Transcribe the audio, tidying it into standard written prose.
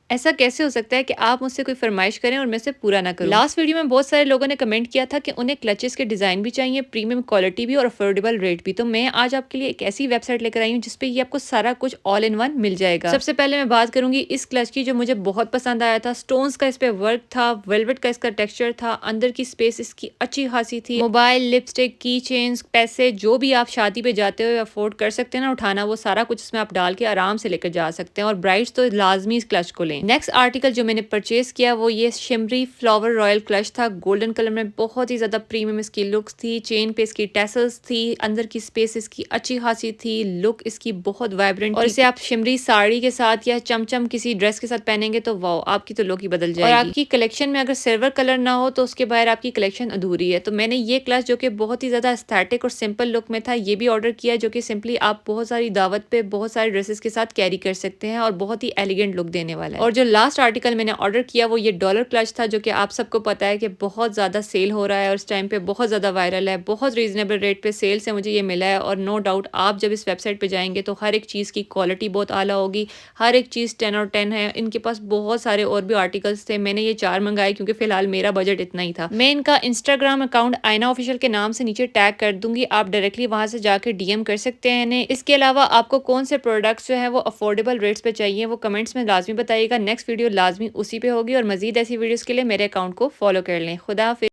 ऐसा कैसे हो सकता है कि आप मुझसे कोई फरमाइश करें और मैं उसे पूरा ना करूं? लास्ट वीडियो में बहुत सारे लोगों ने कमेंट किया था कि उन्हें क्लचेस के डिजाइन भी चाहिए, प्रीमियम क्वालिटी भी और अफोर्डेबल रेट भी। तो मैं आज आपके लिए एक ऐसी वेबसाइट लेकर आई हूँ जिसपे ये आपको सारा कुछ ऑल इन वन मिल जाएगा। सबसे पहले मैं बात करूंगी इस क्लच की, जो मुझे बहुत पसंद आया था। स्टोन्स का इस पे वर्क था, वेलवेट का इसका टेक्सचर था, अंदर की स्पेस इसकी अच्छी खासी थी। मोबाइल, लिपस्टिक, की चेन्स, पैसे जो भी आप शादी पे जाते हो अफोर्ड कर सकते हैं ना उठाना, वो सारा कुछ इसमें आप डाल के आराम से लेकर जा सकते हैं। और ब्राइड्स तो लाजमी इस क्लच को लें। नेक्स्ट आर्टिकल जो मैंने परचेज किया वो ये शिमरी फ्लावर रॉयल क्लच था। गोल्डन कलर में बहुत ही ज्यादा प्रीमियम इसकी लुक्स थी। चेन पे इसकी टेसल्स थी, अंदर की स्पेस इसकी अच्छी खासी थी, लुक इसकी बहुत वाइब्रेंट और इसे आप शिमरी साड़ी के साथ या चमचम किसी ड्रेस के साथ पहनेंगे तो वाओ, आपकी तो लुक ही बदल जाएगी। और आपकी कलेक्शन में अगर सिल्वर कलर ना हो तो उसके बाहर आपकी कलेक्शन अधूरी है। तो मैंने ये क्लच जो कि बहुत ही ज्यादा एस्थेटिक और सिंपल लुक में था ये भी ऑर्डर किया, जो कि सिंपली आप बहुत सारी दावत पे बहुत सारे ड्रेसेस के साथ कैरी कर सकते हैं और बहुत ही एलिगेंट लुक देने वाला है। और जो लास्ट आर्टिकल मैंने ऑर्डर किया वो ये डॉलर क्लच था, जो कि आप सबको पता है कि बहुत ज़्यादा सेल हो रहा है और इस टाइम पे बहुत ज़्यादा वायरल है। बहुत रीजनेबल रेट पे सेल से मुझे ये मिला है और नो डाउट आप जब इस वेबसाइट पे जाएंगे तो हर एक चीज़ की क्वालिटी बहुत आला होगी। हर एक चीज़ 10 और 10 है। इनके पास बहुत सारे और भी आर्टिकल्स थे, मैंने ये 4 मंगाए क्योंकि फिलहाल मेरा बजट इतना ही था। मैं इनका इंस्टाग्राम अकाउंट आयना ऑफिशियल के नाम से नीचे टैग कर दूंगी, आप डायरेक्टली वहां से जाकर डीएम कर सकते हैं इन्हें। इसके अलावा आपको कौन से प्रोडक्ट्स जो है वो अफोर्डेबल रेट्स पे चाहिए वो कमेंट्स में लाजमी बताइएगा। नेक्स्ट वीडियो लाजमी उसी पे होगी और मजीद ऐसी वीडियोस के लिए मेरे अकाउंट को फॉलो कर लें। खुदा हाफिज़।